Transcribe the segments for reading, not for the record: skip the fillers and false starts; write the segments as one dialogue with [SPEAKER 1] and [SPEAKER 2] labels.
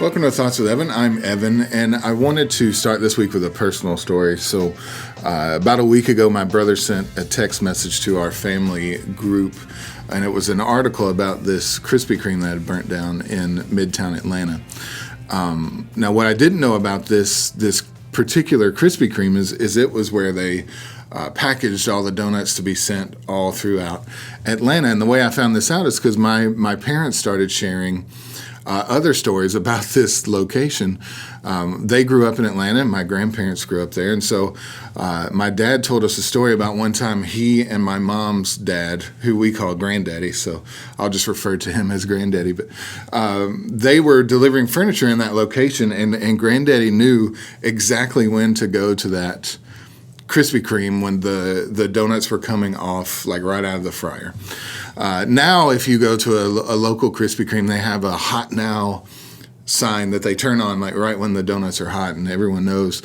[SPEAKER 1] Welcome to Thoughts with Evan. I'm Evan, and I wanted to start this week with a personal story. So, about a week ago, my brother sent a text message to our family group, and it was an article about this Krispy Kreme that had burnt down in Midtown Atlanta. Now, what I didn't know about this particular Krispy Kreme is it was where they packaged all the donuts to be sent all throughout Atlanta. And the way I found this out is because my parents started sharing other stories about this location. They grew up in Atlanta, and my grandparents grew up there. And so my dad told us a story about one time he and my mom's dad, who we call Granddaddy, so I'll just refer to him as Granddaddy, but they were delivering furniture in that location, and Granddaddy knew exactly when to go to that Krispy Kreme when the donuts were coming off, like right out of the fryer. Now, if you go to a local Krispy Kreme, they have a hot now sign that they turn on like right when the donuts are hot, and everyone knows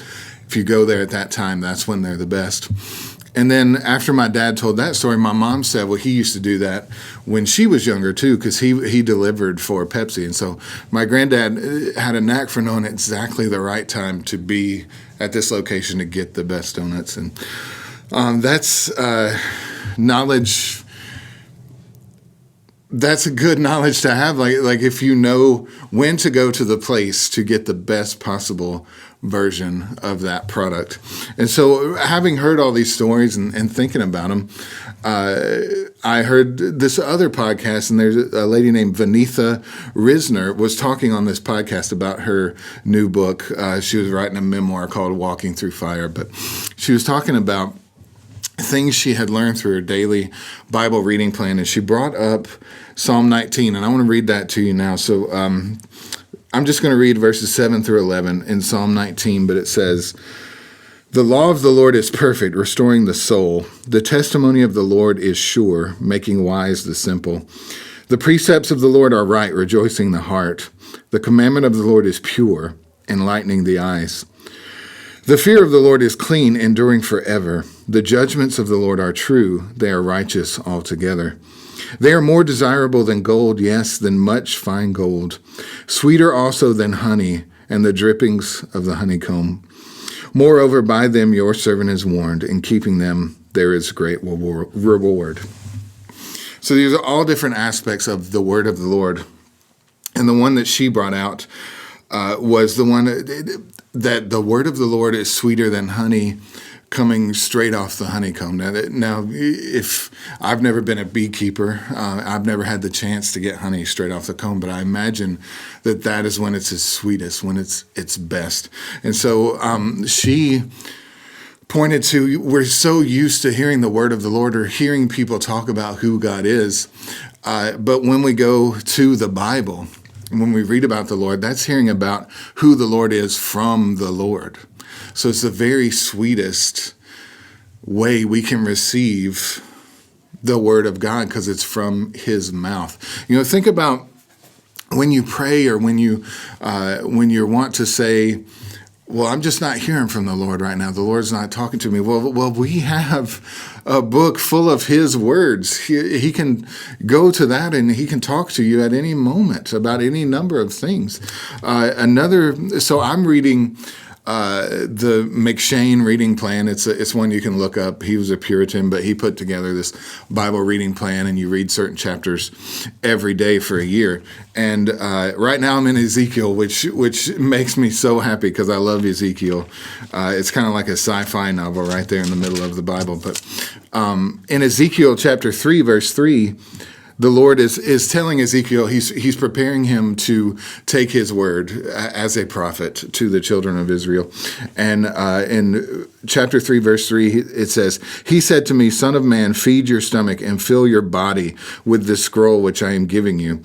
[SPEAKER 1] if you go there at that time, that's when they're the best. And then after my dad told that story, my mom said, well, he used to do that when she was younger too, because he delivered for Pepsi. And so my granddad had a knack for knowing exactly the right time to be at this location to get the best donuts. And that's knowledge. That's a good knowledge to have. Like if you know when to go to the place to get the best possible version of that product. And so having heard all these stories and thinking about them, I heard this other podcast, and there's a lady named Vanitha Risner was talking on this podcast about her new book. She was writing a memoir called Walking Through Fire, but she was talking about things she had learned through her daily Bible reading plan, and she brought up Psalm 19, and I want to read that to you now. So I'm just going to read verses 7 through 11 in Psalm 19, but it says, "The law of the Lord is perfect, restoring the soul. The testimony of the Lord is sure, making wise the simple. The precepts of the Lord are right, rejoicing the heart. The commandment of the Lord is pure, enlightening the eyes. The fear of the Lord is clean, enduring forever. The judgments of the Lord are true, they are righteous altogether. They are more desirable than gold, yes, than much fine gold. Sweeter also than honey, and the drippings of the honeycomb. Moreover, by them your servant is warned. In keeping them, there is great reward." So these are all different aspects of the word of the Lord. And the one that she brought out was the one that the word of the Lord is sweeter than honey, coming straight off the honeycomb. Now, if I've never been a beekeeper, I've never had the chance to get honey straight off the comb, but I imagine that is when it's its sweetest, when it's best. And so she pointed to, we're so used to hearing the word of the Lord or hearing people talk about who God is, but when we go to the Bible, when we read about the Lord, that's hearing about who the Lord is from the Lord. So it's the very sweetest way we can receive the word of God because it's from his mouth. You know, think about when you pray or when you want to say, well, I'm just not hearing from the Lord right now. The Lord's not talking to me. Well, we have a book full of his words. He can go to that and he can talk to you at any moment about any number of things. So I'm reading the McShane reading plan. It's one you can look up. He was a Puritan, but he put together this Bible reading plan, and you read certain chapters every day for a year. And right now I'm in Ezekiel, which makes me so happy because I love Ezekiel. It's kind of like a sci-fi novel right there in the middle of the Bible. But in Ezekiel chapter 3, verse 3, the Lord is telling Ezekiel, he's preparing him to take his word as a prophet to the children of Israel. And in chapter 3, verse 3, it says, "He said to me, Son of man, feed your stomach and fill your body with the scroll which I am giving you."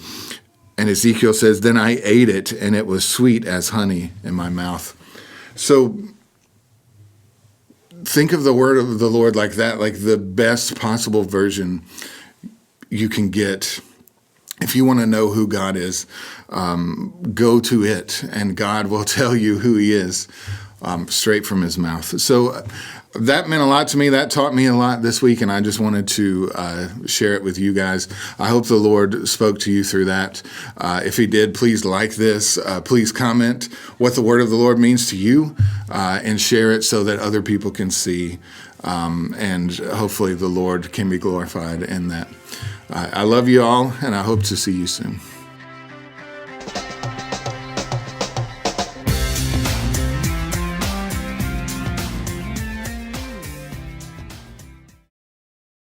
[SPEAKER 1] And Ezekiel says, "Then I ate it, and it was sweet as honey in my mouth." So think of the word of the Lord like that, like the best possible version you can get. If you want to know who God is, go to it, and God will tell you who he is straight from his mouth. So that meant a lot to me. That taught me a lot this week, and I just wanted to share it with you guys. I hope the Lord spoke to you through that. If he did, please like this. Please comment what the word of the Lord means to you, and share it so that other people can see, and hopefully the Lord can be glorified in that. I love you all, and I hope to see you soon.